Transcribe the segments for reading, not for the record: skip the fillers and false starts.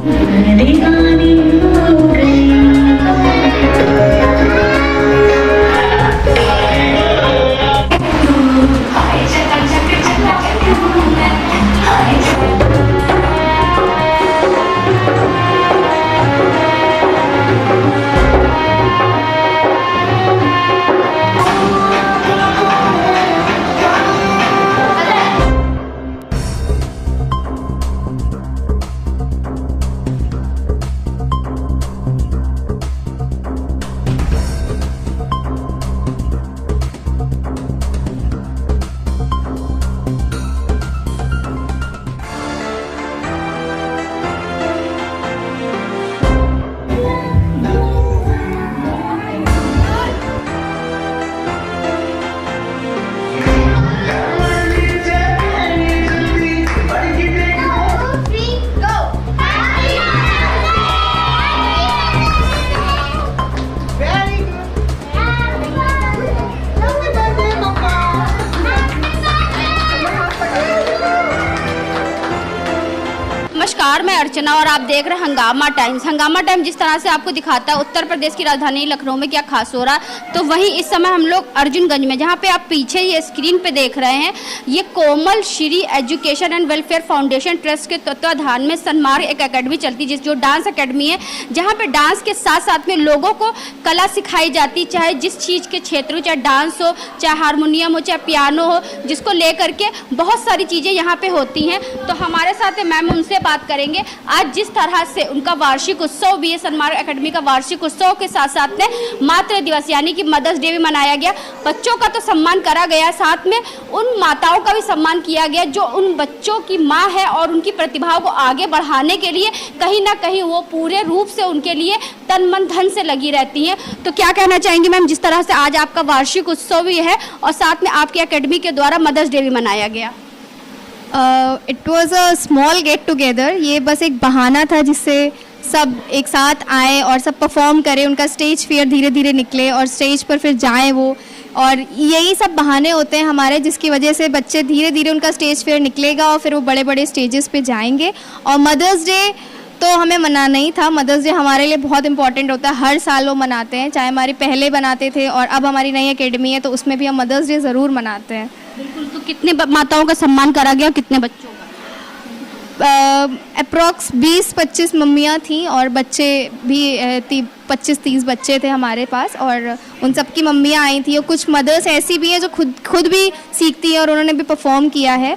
दीवानी हो गई। नमस्कार, मैं अर्चना और आप देख रहे हैं हंगामा टाइम्स। हंगामा टाइम्स जिस तरह से आपको दिखाता है उत्तर प्रदेश की राजधानी लखनऊ में क्या खास हो रहा है, तो वहीं इस समय हम लोग अर्जुनगंज में, जहां पे आप पीछे ये स्क्रीन पे देख रहे हैं, ये Komal Shri education and welfare foundation trust के तत्वाधान में सन्मार्ग एक अकेडमी चलती है, जो डांस अकेडमी है, जहाँ पे डांस के साथ साथ में लोगों को कला सिखाई जाती, चाहे जिस चीज़ के क्षेत्र हो, चाहे डांस हो, चाहे हारमोनियम हो, चाहे पियानो हो, जिसको लेकर के बहुत सारी चीज़ें यहाँ पे होती हैं। तो हमारे साथ मैम, उनसे बात करेंगे आज जिस तरह से उनका वार्षिक उत्सव भी है, सन्मार्ग एकेडमी का वार्षिक उत्सव के साथ साथ में मातृ दिवस यानी कि मदर्स डे भी मनाया गया। बच्चों का तो सम्मान करा गया, साथ में उन माताओं का भी सम्मान किया गया जो उन बच्चों की माँ है और उनकी प्रतिभाओं को आगे बढ़ाने के लिए कहीं ना कहीं वो पूरे रूप से उनके लिए तन मन धन से लगी रहती हैं। तो क्या कहना चाहेंगी मैम, जिस तरह से आज आपका वार्षिक उत्सव भी है और साथ में आपकी अकेडमी के द्वारा मदर्स डे भी मनाया गया? It was a small get together. ये बस एक बहाना था जिससे सब एक साथ आए और सब परफॉर्म करें, उनका स्टेज फियर धीरे धीरे निकले और स्टेज पर फिर जाएं वो, और यही सब बहाने होते हैं हमारे, जिसकी वजह से बच्चे धीरे धीरे उनका स्टेज फियर निकलेगा और फिर वो बड़े बड़े स्टेजेस पे जाएंगे। और मदर्स डे तो हमें मनाना ही था। मदर्स डे हमारे लिए बहुत इंपॉर्टेंट होता है, हर साल वो मनाते हैं, चाहे हमारी पहले बनाते थे और अब हमारी नई एकेडमी है तो उसमें भी हम मदर्स डे ज़रूर मनाते हैं। बिल्कुल। तो कितने माताओं का सम्मान करा गया, कितने बच्चों का? अप्रॉक्स 20-25 मम्मियाँ थीं और बच्चे भी 25-30 बच्चे थे हमारे पास, और उन सब की मम्मियाँ आई थी। और कुछ मदर्स ऐसी भी हैं जो खुद भी सीखती हैं और उन्होंने भी परफॉर्म किया है।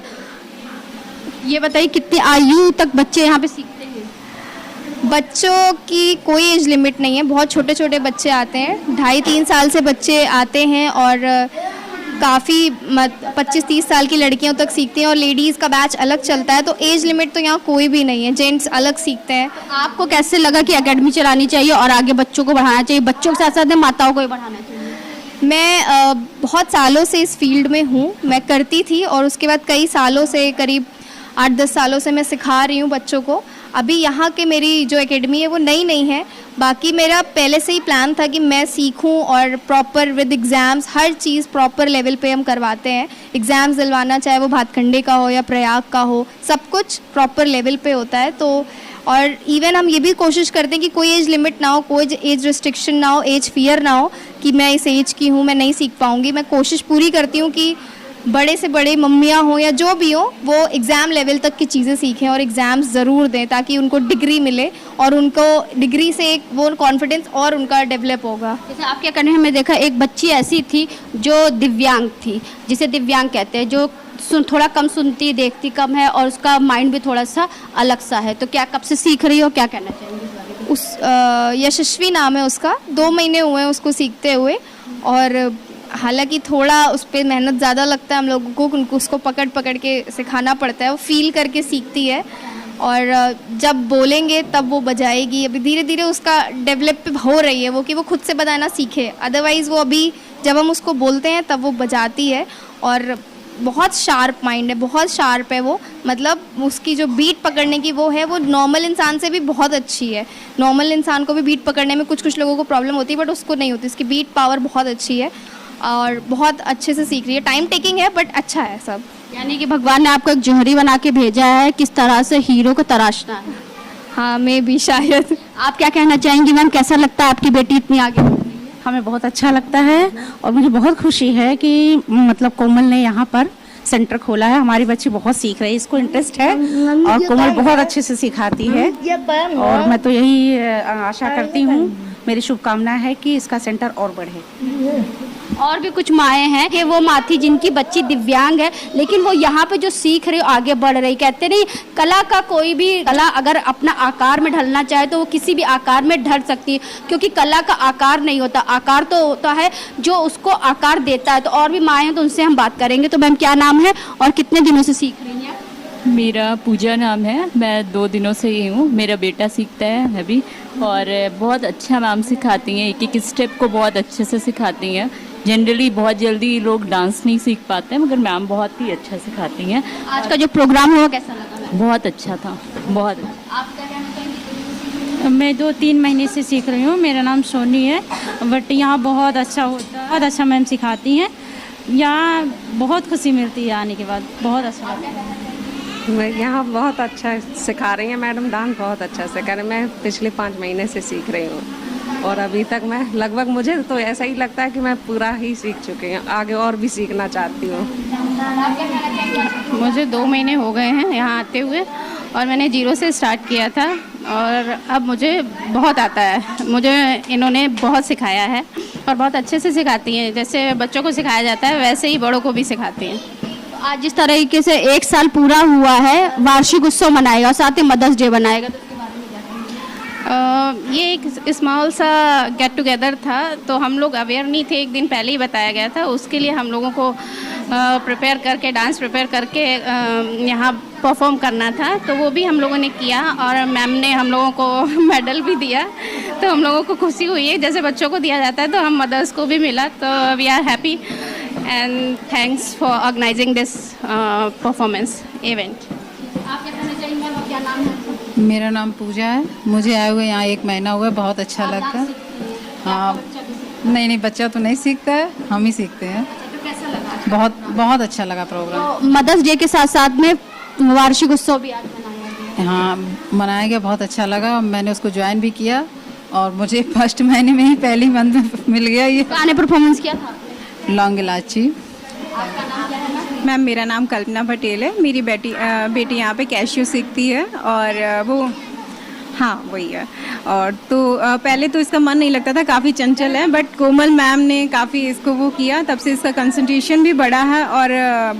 ये बताइए कितनी आयु तक बच्चे यहाँ पे सीखते हैं? बच्चों की कोई एज लिमिट नहीं है, बहुत छोटे छोटे बच्चे आते हैं, 2.5-3 साल से बच्चे आते हैं और काफ़ी 25-30 साल की लड़कियों तक सीखती हैं, और लेडीज़ का बैच अलग चलता है। तो एज लिमिट तो यहाँ कोई भी नहीं है, जेंट्स अलग सीखते हैं। आपको कैसे लगा कि एकेडमी चलानी चाहिए और आगे बच्चों को बढ़ाना चाहिए, बच्चों के साथ साथ माताओं को भी बढ़ाना चाहिए? मैं बहुत सालों से इस फील्ड में हूँ, मैं करती थी और उसके बाद कई सालों से, करीब 8-10 सालों से मैं सिखा रही हूँ बच्चों को। अभी यहाँ के मेरी जो एकेडमी है वो नई है, बाकी मेरा पहले से ही प्लान था कि मैं सीखूं और proper with exams, her cheese proper level पे हम करवाते हैं। एग्ज़ाम्स दिलवाना, चाहे वो भातखंडे का हो या प्रयाग का हो, सब कुछ प्रॉपर लेवल पे होता है। तो और इवन हम ये भी कोशिश करते हैं कि कोई एज लिमिट ना हो, कोई एज रिस्ट्रिक्शन ना हो, एज फियर ना हो कि मैं इस एज की हूँ, मैं नहीं सीख पाऊँगी। मैं कोशिश पूरी करती हूँ कि बड़े से बड़े मम्मियाँ हों या जो भी हो, वो एग्ज़ाम लेवल तक की चीज़ें सीखें और एग्ज़ाम्स ज़रूर दें, ताकि उनको डिग्री मिले और उनको डिग्री से एक वो कॉन्फिडेंस और उनका डेवलप होगा। जैसे आपके अकेडमी में देखा, एक बच्ची ऐसी थी जो दिव्यांग थी, जिसे दिव्यांग कहते हैं, जो थोड़ा कम सुनती, देखती कम है और उसका माइंड भी थोड़ा सा अलग सा है। तो क्या कब से सीख रही हो, क्या कहना चाहेंगे इस बारे में? उस यशस्वी नाम है उसका, 2 महीने हुए हैं उसको सीखते हुए, और हालांकि थोड़ा उस पर मेहनत ज़्यादा लगता है हम लोगों को, उनको उसको पकड़ के सिखाना पड़ता है, वो फील करके सीखती है और जब बोलेंगे तब वो बजाएगी। अभी धीरे धीरे उसका डेवलप हो रही है वो, कि वो खुद से बजाना सीखे, अदरवाइज़ वो अभी जब हम उसको बोलते हैं तब वो बजाती है। और बहुत शार्प माइंड है, बहुत शार्प है वो, मतलब उसकी जो बीट पकड़ने की वो है, वो नॉर्मल इंसान से भी बहुत अच्छी है। नॉर्मल इंसान को भी बीट पकड़ने में कुछ लोगों को प्रॉब्लम होती है, बट उसको नहीं होती, उसकी बीट पावर बहुत अच्छी है और बहुत अच्छे से सीख रही है। टाइम टेकिंग है बट अच्छा है सब। यानी कि भगवान ने आपको एक जौहरी बना के भेजा है, किस तरह से हीरो को तराशना है। हाँ मैं भी शायद। आप क्या कहना चाहेंगी मैम, कैसा लगता है आपकी बेटी इतनी आगे बढ़ रही है? हमें बहुत अच्छा लगता है और मुझे बहुत खुशी है कि मतलब कोमल ने यहाँ पर सेंटर खोला है। हमारी बच्ची बहुत सीख रही है, इसको इंटरेस्ट है और कोमल बहुत अच्छे से सिखाती है और मैं तो यही आशा करती हूँ, मेरी शुभकामना है कि इसका सेंटर और बढ़े। और भी कुछ माएँ हैं कि वो माँ थी जिनकी बच्ची दिव्यांग है, लेकिन वो यहाँ पे जो सीख रही आगे बढ़ रही। कहते नहीं, कला का कोई भी कला अगर अपना आकार में ढलना चाहे तो वो किसी भी आकार में ढल सकती है, क्योंकि कला का आकार नहीं होता, आकार तो होता है जो उसको आकार देता है। तो और भी माएँ हैं तो उनसे हम बात करेंगे। तो मैम क्या नाम है और कितने दिनों से सीख रही हैं? मेरा पूजा नाम है, मैं 2 दिनों से ही हूँ। मेरा बेटा सीखता है अभी और बहुत अच्छा मैम सिखाती हैं, एक एक स्टेप को बहुत अच्छे से सिखाती हैं। जनरली बहुत जल्दी लोग डांस नहीं सीख पाते हैं, मगर मैम बहुत ही अच्छा सिखाती हैं। आज का जो प्रोग्राम हुआ कैसा लगा मैम? बहुत अच्छा था, बहुत अच्छा। आप क्या कहना चाहेंगे? मैं 2-3 महीने से सीख रही हूँ। मेरा नाम सोनी है, बट यहाँ बहुत अच्छा होता है, बहुत अच्छा मैम सिखाती हैं। यहाँ बहुत खुशी मिलती है आने के बाद, बहुत अच्छा लगता है। मैं यहाँ बहुत अच्छा सिखा रही हैं मैडम, डांस बहुत अच्छा सिखा रही हैं। मैं पिछले 5 महीने से सीख रही हूँ और अभी तक मैं लगभग, मुझे तो ऐसा ही लगता है कि मैं पूरा ही सीख चुकी हूँ, आगे और भी सीखना चाहती हूँ। मुझे 2 महीने हो गए हैं यहाँ आते हुए और मैंने 0 से स्टार्ट किया था और अब मुझे बहुत आता है। मुझे इन्होंने बहुत सिखाया है और बहुत अच्छे से सिखाती हैं। जैसे बच्चों को सिखाया जाता है वैसे ही बड़ों को भी सिखाती हैं। आज जिस तरीके से 1 साल पूरा हुआ है, वार्षिक उत्सव मनाएगा और साथ ही मदर्स डे बनाएगा, तो इसके बारे में क्या कहेंगे? ये एक स्मॉल सा गेट टुगेदर था, तो हम लोग अवेयर नहीं थे, एक दिन पहले ही बताया गया था। उसके लिए हम लोगों को प्रिपेयर करके, डांस प्रिपेयर करके यहाँ परफॉर्म करना था, तो वो भी हम लोगों ने किया और मैम ने हम लोगों को मेडल भी दिया, तो हम लोगों को खुशी हुई है। जैसे बच्चों को दिया जाता है तो हम मदर्स को भी मिला, तो we are happy and thanks for organising this performance event. आप क्या कहना चाहेंगे मैम, क्या नाम है? मेरा नाम पूजा है। मुझे आए हुए यहाँ 1 महीना हुआ है, बहुत अच्छा लगता है। हाँ, नहीं बच्चा तो नहीं सीखता है, हम ही सीखते हैं। तो कैसा लगा? बहुत बहुत अच्छा लगा प्रोग्राम। तो मदर्स डे के साथ साथ में वार्षिक उत्सव भी आज मनाया गया। हाँ, मनाया गया, बहुत अच्छा लगा। मैंने उसको ज्वाइन भी किया और मुझे फर्स्ट महीने में ही पहली मंथ में मिल गया ये। गाने परफॉर्मेंस किया था? लौंग इलायची। मैम मेरा नाम कल्पना पटेल है। मेरी बेटी यहाँ पे कैशियो सीखती है और वो, हाँ वही है। और तो पहले तो इसका मन नहीं लगता था, काफ़ी चंचल है, बट कोमल मैम ने काफ़ी इसको वो किया, तब से इसका कंसंट्रेशन भी बढ़ा है। और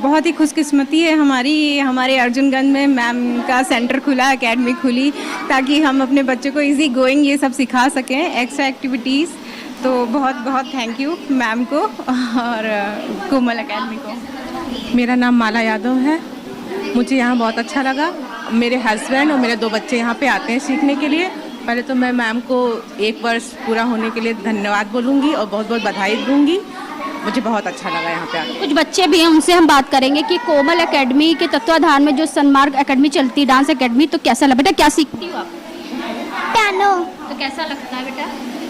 बहुत ही खुशकिस्मती है हमारे अर्जुनगंज में मैम का सेंटर खुला, एकेडमी खुली, ताकि हम अपने बच्चों को इजी गोइंग ये सब सिखा सकें, एक्स्ट्रा एक्टिविटीज़। तो बहुत बहुत थैंक यू मैम को और कोमल एकेडमी को। मेरा नाम माला यादव है। मुझे यहाँ बहुत अच्छा लगा। मेरे हस्बैंड और मेरे 2 बच्चे यहाँ पे आते हैं सीखने के लिए। पहले तो मैं मैम को 1 वर्ष पूरा होने के लिए धन्यवाद बोलूँगी और बहुत बहुत बधाई दूँगी। मुझे बहुत अच्छा लगा यहाँ पे आकर। कुछ बच्चे भी हैं, उनसे हम बात करेंगे कि कोमल एकेडमी के तत्वाधान में जो सन्मार्ग एकेडमी चलती है, डांस एकेडमी, तो कैसा लगा? बेटा क्या सीखती हो आप? पियानो। तो कैसा लगता है बेटा?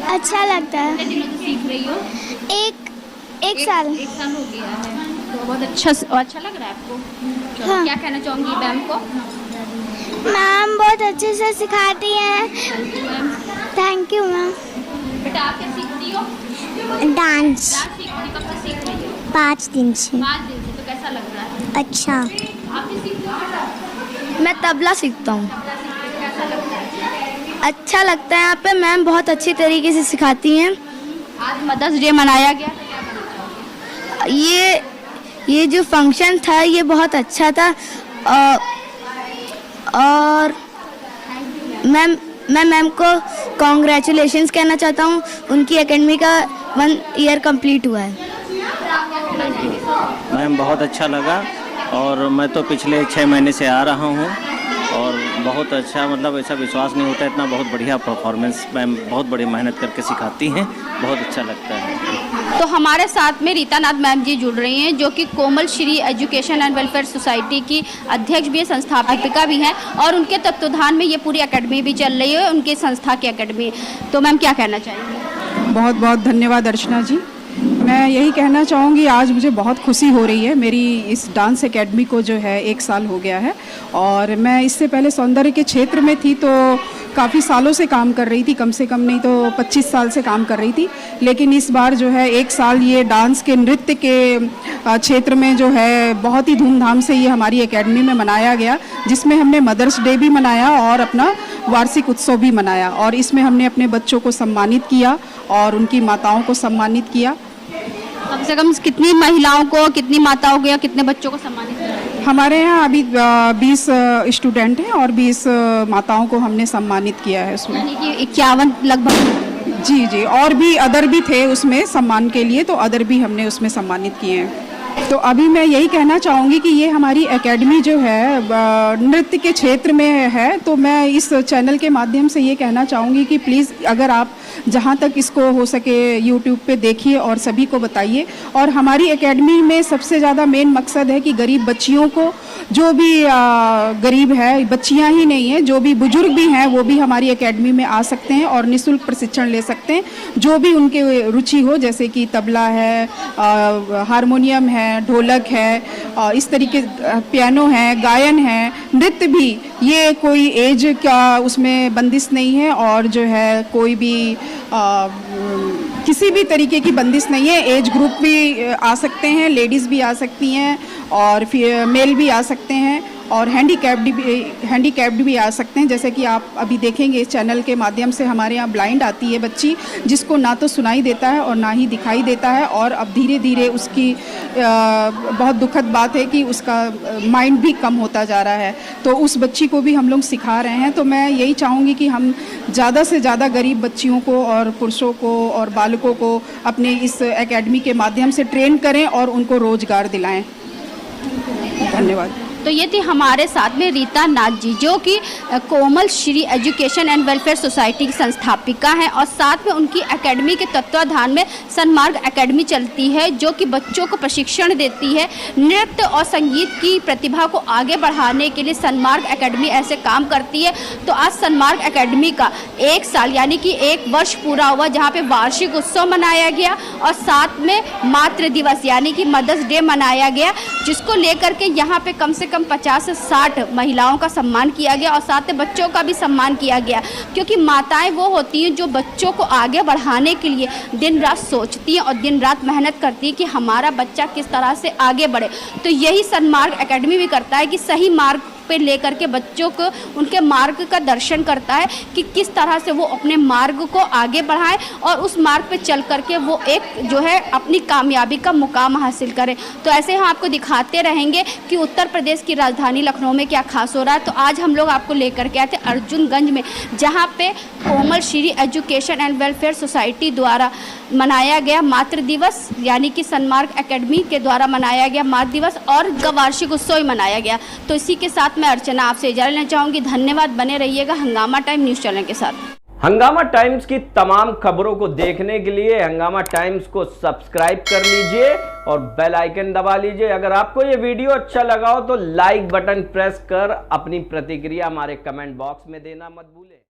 अच्छा लगता है। कितने दिनों से सीख रही हो? एक साल। 1 साल हो गया है, तो बहुत अच्छा लग रहा है आपको? चलो, हाँ। क्या कहना चाहूँगी मैम को? मैम बहुत अच्छे से सिखाती हैं। Thank you ma'am. बेटा आप क्या सीखती हो? डांस। डांस सीखती हो? कब से सीख रही हो? 5 दिन से। 5 दिन से। तो कैसा लग रहा है? अच्छा। आप भी सीखती हो बेटा? मैं तबला सीखता हूँ। कैसा लगता है? अच्छा लगता है, यहाँ पे मैम बहुत अच्छी तरीके से सिखाती हैं। आज मदर्स डे मनाया गया, ये जो फंक्शन था ये बहुत अच्छा था और मैं मैम को कॉन्ग्रेचुलेशंस कहना चाहता हूँ। उनकी एकेडमी का 1 ईयर कंप्लीट हुआ है। मैम बहुत अच्छा लगा और मैं तो पिछले 6 महीने से आ रहा हूँ और बहुत अच्छा, मतलब ऐसा विश्वास नहीं होता, इतना बहुत बढ़िया परफॉर्मेंस मैम बहुत बड़ी मेहनत करके सिखाती हैं, बहुत अच्छा लगता है। तो हमारे साथ में रीता नाथ मैम जी जुड़ रही हैं, जो कि Komal Shri education and welfare society की अध्यक्ष भी है, संस्थापिका भी हैं और उनके तत्वाधान में ये पूरी एकेडमी भी चल रही है, उनके संस्था की एकेडमी। तो मैम क्या कहना चाहेंगी? बहुत बहुत धन्यवाद अर्चना जी। मैं यही कहना चाहूँगी, आज मुझे बहुत खुशी हो रही है। मेरी इस डांस एकेडमी को जो है 1 साल हो गया है और मैं इससे पहले सौंदर्य के क्षेत्र में थी तो काफ़ी सालों से काम कर रही थी, कम से कम नहीं तो 25 साल से काम कर रही थी। लेकिन इस बार जो है 1 साल ये डांस के नृत्य के क्षेत्र में जो है बहुत ही धूमधाम से ये हमारी एकेडमी में मनाया गया, जिसमें हमने मदर्स डे भी मनाया और अपना वार्षिक उत्सव भी मनाया और इसमें हमने अपने बच्चों को सम्मानित किया और उनकी माताओं को सम्मानित किया। कम से कम कितनी महिलाओं को, कितनी माताओं को या कितने बच्चों को सम्मानित किया? हमारे यहाँ अभी 20 स्टूडेंट हैं और 20 माताओं को हमने सम्मानित किया है उसमें। यानी कि 51 लगभग। जी जी, और भी अदर भी थे उसमें सम्मान के लिए, तो अदर भी हमने उसमें सम्मानित किए हैं। तो अभी मैं यही कहना चाहूँगी कि ये हमारी एकेडमी जो है नृत्य के क्षेत्र में है, तो मैं इस चैनल के माध्यम से ये कहना चाहूँगी कि प्लीज़ अगर आप जहाँ तक इसको हो सके यूट्यूब पे देखिए और सभी को बताइए। और हमारी एकेडमी में सबसे ज़्यादा मेन मकसद है कि गरीब बच्चियों को, जो भी गरीब है, बच्चियाँ ही नहीं हैं, जो भी बुजुर्ग भी हैं वो भी हमारी एकेडमी में आ सकते हैं और निःशुल्क प्रशिक्षण ले सकते हैं, जो भी उनके रुचि हो, जैसे कि तबला है, हारमोनियम है, ढोलक है, इस तरीके पियानो है, गायन है, नृत्य भी। ये कोई एज का उसमें बंदिश नहीं है और जो है कोई भी किसी भी तरीके की बंदिश नहीं है। एज ग्रुप भी आ सकते हैं, लेडीज़ भी आ सकती हैं और फिर मेल भी आ सकते हैं और हैंडीकैप्ड भी आ सकते हैं। जैसे कि आप अभी देखेंगे इस चैनल के माध्यम से हमारे यहाँ ब्लाइंड आती है बच्ची, जिसको ना तो सुनाई देता है और ना ही दिखाई देता है, और अब धीरे धीरे उसकी बहुत दुखद बात है कि उसका माइंड भी कम होता जा रहा है, तो उस बच्ची को भी हम लोग सिखा रहे हैं। तो मैं यही चाहूँगी कि हम ज़्यादा से ज़्यादा गरीब बच्चियों को और पुरुषों को और बालकों को अपने इस एकेडमी के माध्यम से ट्रेन करें और उनको रोज़गार दिलाएं। धन्यवाद। तो ये थी हमारे साथ में रीता नाथ जी, जो कि Komal Shri education and welfare society की संस्थापिका हैं और साथ में उनकी एकेडमी के तत्वाधान में सन्मार्ग एकेडमी चलती है, जो कि बच्चों को प्रशिक्षण देती है। नृत्य और संगीत की प्रतिभा को आगे बढ़ाने के लिए सन्मार्ग एकेडमी ऐसे काम करती है। तो आज सन्मार्ग एकेडमी का 1 साल यानी कि 1 वर्ष पूरा हुआ, जहाँ पे वार्षिक उत्सव मनाया गया और साथ में मातृ दिवस यानी कि मदर्स डे मनाया गया, जिसको लेकर के यहाँ पे कम से कम 50 से 60 महिलाओं का सम्मान किया गया और साथ में बच्चों का भी सम्मान किया गया, क्योंकि माताएं वो होती हैं जो बच्चों को आगे बढ़ाने के लिए दिन रात सोचती हैं और दिन रात मेहनत करती हैं कि हमारा बच्चा किस तरह से आगे बढ़े। तो यही सन्मार्ग एकेडमी भी करता है कि सही मार्ग पे लेकर के बच्चों को उनके मार्ग का दर्शन करता है कि किस तरह से वो अपने मार्ग को आगे बढ़ाएं और उस मार्ग पे चल करके वो एक जो है अपनी कामयाबी का मुकाम हासिल करें। तो ऐसे हम आपको दिखाते रहेंगे कि उत्तर प्रदेश की राजधानी लखनऊ में क्या खास हो रहा है। तो आज हम लोग आपको लेकर के आए थे अर्जुनगंज में, जहाँ पे Komal Shri education and welfare society द्वारा मनाया गया मातृ दिवस, यानी कि सन्मार्ग एकेडमी के द्वारा मनाया गया मातृ दिवस और वार्षिक उत्सव मनाया गया। तो इसी के साथ मैं अर्चना आपसे इजाज़त लेना चाहूँगी। धन्यवाद, बने रहिएगा हंगामा टाइम न्यूज़ चैनल के साथ। हंगामा टाइम्स की तमाम खबरों को देखने के लिए हंगामा टाइम्स को सब्सक्राइब कर लीजिए और बेल आइकन दबा लीजिए। अगर आपको ये वीडियो अच्छा लगा हो तो लाइक बटन प्रेस कर अपनी प्रतिक्रिया हमारे कमेंट बॉक्स में देना मत भूलें।